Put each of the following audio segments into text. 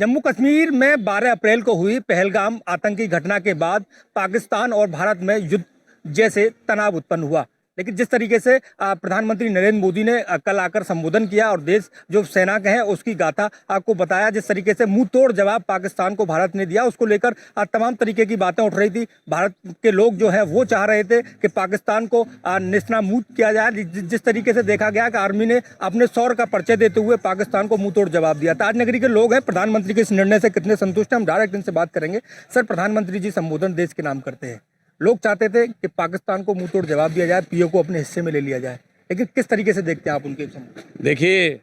जम्मू कश्मीर में 12 अप्रैल को हुई पहलगाम आतंकी घटना के बाद पाकिस्तान और भारत में युद्ध जैसे तनाव उत्पन्न हुआ। लेकिन जिस तरीके से प्रधानमंत्री नरेंद्र मोदी ने कल आकर संबोधन किया और देश जो सेना के हैं उसकी गाथा आपको बताया, जिस तरीके से मुंह तोड़ जवाब पाकिस्तान को भारत ने दिया, उसको लेकर तमाम तरीके की बातें उठ रही थी। भारत के लोग जो है वो चाह रहे थे कि पाकिस्तान को नेस्तनाबूद किया जाए। जिस तरीके से देखा गया कि आर्मी ने अपने सौर का परिचय देते हुए पाकिस्तान को मुंह तोड़ जवाब दिया। ताजनगरी के लोग हैं, प्रधानमंत्री के इस निर्णय से कितने संतुष्ट हैं, हम डायरेक्ट इनसे बात करेंगे। सर, प्रधानमंत्री जी संबोधन देश के नाम करते हैं। लोग चाहते थे कि पाकिस्तान को मुंह तोड़ जवाब दिया जाए, पीओ को अपने हिस्से में ले लिया जाए, लेकिन किस तरीके से देखते हैं आप उनके संबोधन? देखिए,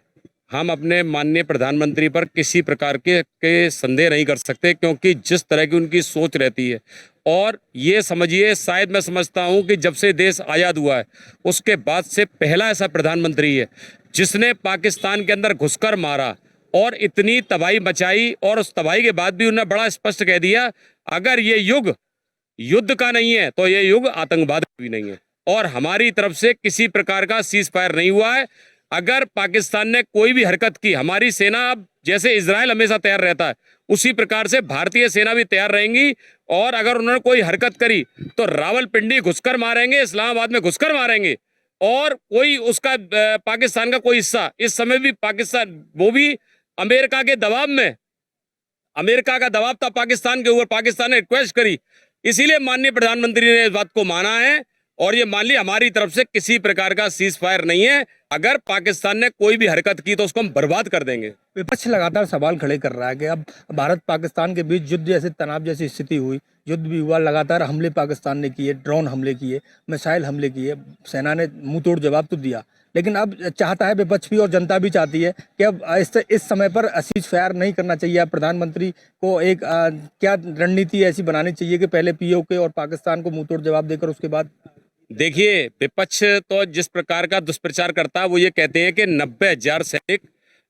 हम अपने माननीय प्रधानमंत्री पर किसी प्रकार के संदेह नहीं कर सकते, क्योंकि जिस तरह की उनकी सोच रहती है, और ये समझिए, शायद मैं समझता हूँ कि जब से देश आज़ाद हुआ है उसके बाद से पहला ऐसा प्रधानमंत्री है जिसने पाकिस्तान के अंदर घुसकर मारा और इतनी तबाही मचाई, और उस तबाही के बाद भी उन्होंने बड़ा स्पष्ट कह दिया, अगर ये युग युद्ध का नहीं है तो ये युग आतंकवाद का भी नहीं है, और हमारी तरफ से किसी प्रकार का सीज फायर नहीं हुआ है। अगर पाकिस्तान ने कोई भी हरकत की, हमारी सेना, अब जैसे इजराइल हमेशा तैयार रहता है उसी प्रकार से भारतीय सेना भी तैयार रहेंगी, और अगर उन्होंने कोई हरकत करी तो रावलपिंडी घुसकर मारेंगे, इस्लामाबाद में घुसकर मारेंगे, और कोई उसका पाकिस्तान का कोई हिस्सा इस समय भी पाकिस्तान, वो भी अमेरिका के दबाव में, अमेरिका का दबाव था पाकिस्तान के ऊपर, पाकिस्तान ने रिक्वेस्ट करी, इसीलिए माननीय प्रधानमंत्री ने इस बात को माना है, और ये मान लिया हमारी तरफ से किसी प्रकार का सीज फायर नहीं है। अगर पाकिस्तान ने कोई भी हरकत की तो उसको हम बर्बाद कर देंगे। विपक्ष लगातार सवाल खड़े कर रहा है कि अब भारत पाकिस्तान के बीच युद्ध जैसे तनाव जैसी स्थिति हुई, युद्ध भी हुआ, लगातार हमले पाकिस्तान ने किए, ड्रोन हमले किए, मिसाइल हमले किए, सेना ने मुंह तोड़ जवाब तो दिया, लेकिन अब चाहता है विपक्ष भी और जनता भी चाहती है कि अब इस समय पर सीज फायर नहीं करना चाहिए। प्रधानमंत्री को एक क्या रणनीति ऐसी बनानी चाहिए कि पहले पीओके और पाकिस्तान को मुंह तोड़ जवाब देकर उसके बाद? देखिए, विपक्ष तो जिस प्रकार का दुष्प्रचार करता है, वो ये कहते हैं कि 90,000 सैनिक,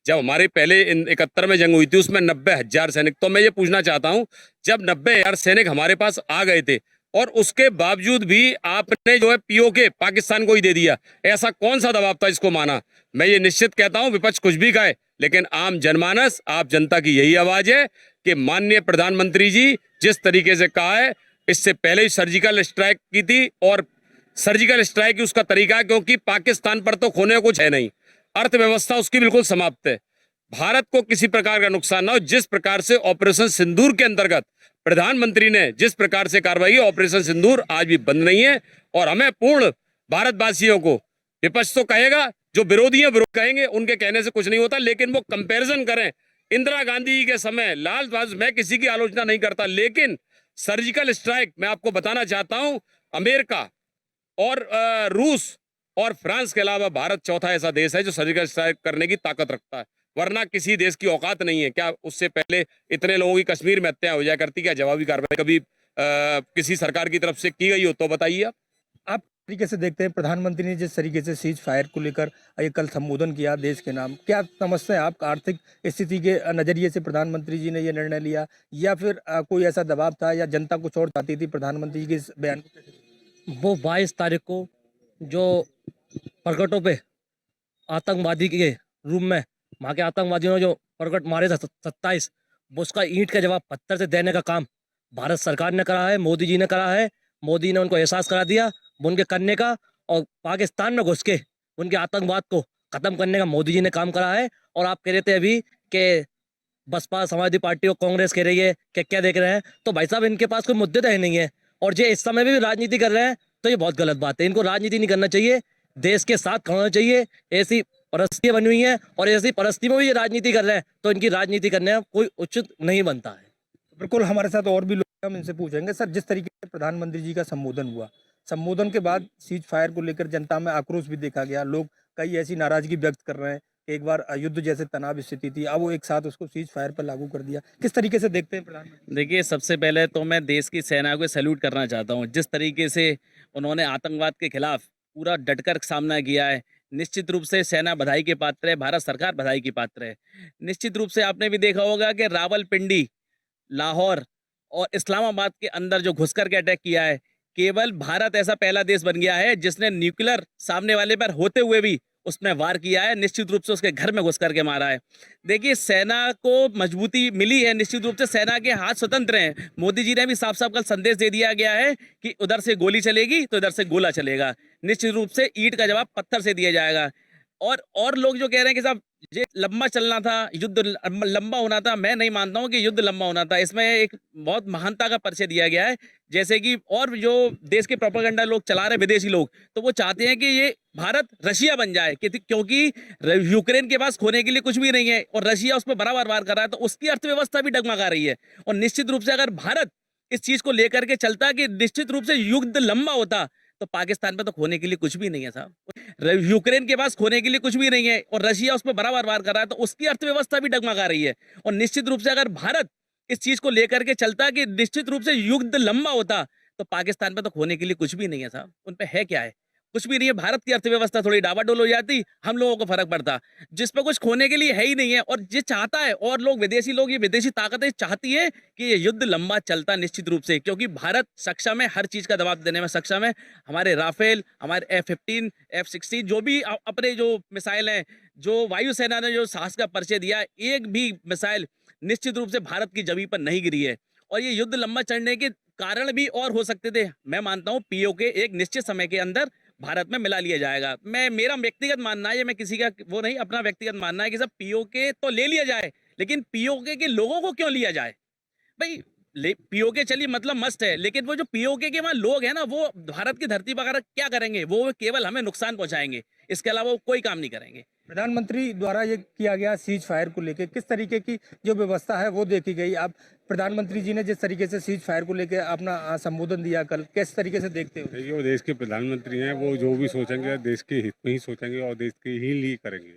जब हमारे पहले 71 में जंग हुई थी उसमें 90,000 सैनिक, तो मैं ये पूछना चाहता हूं, जब 90,000 सैनिक हमारे पास आ गए थे और उसके बावजूद भी आपने जो है पीओके पाकिस्तान को ही दे दिया, ऐसा कौन सा दबाव था इसको माना? मैं ये निश्चित कहता हूं, विपक्ष कुछ भी कहे, लेकिन आम जनमानस, आप जनता की यही आवाज है कि माननीय प्रधानमंत्री जी जिस तरीके से कहा है, इससे पहले ही सर्जिकल स्ट्राइक की थी, और सर्जिकल स्ट्राइक उसका तरीका है, क्योंकि पाकिस्तान पर तो खोने को कुछ है नहीं, अर्थव्यवस्था उसकी बिल्कुल समाप्त है, भारत को किसी प्रकार का नुकसान ना हो। जिस प्रकार से ऑपरेशन सिंदूर के अंतर्गत प्रधानमंत्री ने जिस प्रकार से कार्रवाई की, ऑपरेशन सिंदूर आज भी बंद नहीं है, और हमें पूर्ण भारतवासियों को, विपक्ष तो कहेगा, जो विरोधी है विरोध कहेंगे, उनके कहने से कुछ नहीं होता, लेकिन वो कंपैरिजन करें इंदिरा गांधी के समय, लाल बहादुर, मैं किसी की आलोचना नहीं करता, लेकिन सर्जिकल स्ट्राइक मैं आपको बताना चाहता हूं, अमेरिका और रूस और फ्रांस के अलावा भारत चौथा ऐसा देश है जो सर्जिकल स्ट्राइक करने की ताकत रखता है, वरना किसी देश की औकात नहीं है। क्या उससे पहले इतने लोगों की कश्मीर में हत्या हो जाया करती? क्या जवाबी कार्रवाई कभी किसी सरकार की तरफ से की गई हो तो बताइए आप तरीके से देखते हैं प्रधानमंत्री ने जिस तरीके से सीज फायर को लेकर ये कल संबोधन किया देश के नाम, क्या समझते हैं आप आर्थिक स्थिति के नजरिए से प्रधानमंत्री जी ने ये निर्णय लिया, या फिर कोई ऐसा दबाव था, या जनता कुछ और चाहती थी प्रधानमंत्री जी के इस बयान को? वो 22 तारीख को जो प्रगटों पे आतंकवादी के रूप में वहाँ के आतंकवादियों ने जो प्रगट मारे थे 27, वो उसका ईंट का जवाब पत्थर से देने का काम भारत सरकार ने करा है, मोदी जी ने करा है। मोदी ने उनको एहसास करा दिया उनके करने का, और पाकिस्तान में घुस के उनके आतंकवाद को ख़त्म करने का मोदी जी ने काम करा है। और आप कह रहे थे अभी कि बसपा समाजवादी पार्टी और कांग्रेस कह रही है कि क्या देख रहे हैं, तो भाई साहब इनके पास कोई मुद्दे तो है नहीं है, और ये इस समय भी राजनीति कर रहे हैं, तो ये बहुत गलत बात है। इनको राजनीति नहीं करना चाहिए, देश के साथ खड़ा होना चाहिए। ऐसी परिस्थितियां बनी हुई हैं, और ऐसी परिस्थिति में भी ये राजनीति कर रहे हैं, तो इनकी राजनीति करने में कोई उचित नहीं बनता है। बिल्कुल, हमारे साथ और भी लोग हैं, हम इनसे पूछेंगे। सर, जिस तरीके से प्रधानमंत्री जी का संबोधन हुआ, संबोधन के बाद सीज फायर को लेकर जनता में आक्रोश भी देखा गया, लोग कई ऐसी नाराजगी व्यक्त कर रहे हैं कि एक बार युद्ध जैसे तनाव स्थिति थी, अब वो एक साथ उसको सीज फायर पर लागू कर दिया। किस तरीके से देखते हैं प्रधानमंत्री? देखिए, सबसे पहले तो मैं देश की सेना को सैल्यूट करना चाहता हूँ, जिस तरीके से उन्होंने आतंकवाद के खिलाफ पूरा डटकर सामना किया है। निश्चित रूप से सेना बधाई के पात्र है, भारत सरकार बधाई की पात्र है। निश्चित रूप से आपने भी देखा होगा कि रावलपिंडी, लाहौर और इस्लामाबाद के अंदर जो घुसकर के अटैक किया है, केवल भारत ऐसा पहला देश बन गया है जिसने न्यूक्लियर सामने वाले पर होते हुए भी उसमें वार किया है, निश्चित रूप से उसके घर में घुस करके मारा है। देखिए, सेना को मजबूती मिली है, निश्चित रूप से सेना के हाथ स्वतंत्र हैं। मोदी जी ने भी साफ साफ कल संदेश दे दिया गया है कि उधर से गोली चलेगी तो इधर से गोला चलेगा। निश्चित रूप से ईंट का जवाब पत्थर से दिया जाएगा। और लोग जो कह रहे हैं कि साहब ये लंबा चलना था, युद्ध लंबा होना था, मैं नहीं मानता हूं कि युद्ध लंबा होना था। इसमें एक बहुत महानता का परिचय दिया गया है। जैसे कि और जो देश के प्रोपेगेंडा लोग चला रहे विदेशी लोग, तो वो चाहते हैं कि ये भारत रशिया बन जाए, क्योंकि यूक्रेन के पास खोने के लिए कुछ भी नहीं है और रशिया उस पर बराबर वार कर रहा है, तो उसकी अर्थव्यवस्था भी डगमगा रही है। और निश्चित रूप से अगर भारत इस चीज को लेकर के चलता कि निश्चित रूप से युद्ध लंबा होता, तो पाकिस्तान पे तो खोने के लिए कुछ भी नहीं है साहब। यूक्रेन के पास खोने के लिए कुछ भी नहीं है और रशिया उस पर बराबर वार कर रहा है, तो उसकी अर्थव्यवस्था भी डगमगा रही है। और निश्चित रूप से अगर भारत इस चीज को लेकर के चलता कि निश्चित रूप से युद्ध लंबा होता, तो पाकिस्तान पे तो खोने के लिए कुछ भी नहीं है साहब। उन पे है क्या है? कुछ भी नहीं है। भारत की अर्थव्यवस्था थोड़ी डावाडोल हो जाती, हम लोगों को फर्क पड़ता। जिस पे कुछ खोने के लिए है ही नहीं है, और ये चाहता है, और लोग विदेशी लोग, ये विदेशी ताकतें चाहती है कि ये युद्ध लंबा चलता निश्चित रूप से, क्योंकि भारत सक्षम है, हर चीज का जवाब देने में सक्षम है। हमारे राफेल, हमारे F-15, F-16 जो भी अपने जो मिसाइल हैं, जो वायुसेना ने जो साहस का परिचय दिया, एक भी मिसाइल निश्चित रूप से भारत की जमीन पर नहीं गिरी है। और ये युद्ध लंबा चलने के कारण भी और हो सकते थे। मैं मानता हूँ POK एक निश्चित समय के अंदर भारत में मिला लिया जाएगा। मेरा व्यक्तिगत मानना है, ये मैं किसी का वो नहीं, अपना व्यक्तिगत मानना है कि सब POK तो ले लिया जाए, लेकिन POK के लोगों को क्यों लिया जाए भाई? POK चलिए मतलब मस्त है, लेकिन वो जो POK के वहाँ लोग हैं ना, वो भारत की धरती पर क्या करेंगे? वो केवल हमें नुकसान पहुंचाएंगे, इसके अलावा वो कोई काम नहीं करेंगे। प्रधानमंत्री द्वारा ये किया गया सीज फायर को लेकर किस तरीके की जो व्यवस्था है वो देखी गई? आप प्रधानमंत्री जी ने जिस तरीके से सीज फायर को लेकर अपना संबोधन दिया कल, किस तरीके से देखते हो? देखिए, वो देश के प्रधानमंत्री हैं, वो जो भी सोचेंगे देश के हित में ही सोचेंगे और देश के ही लिए करेंगे।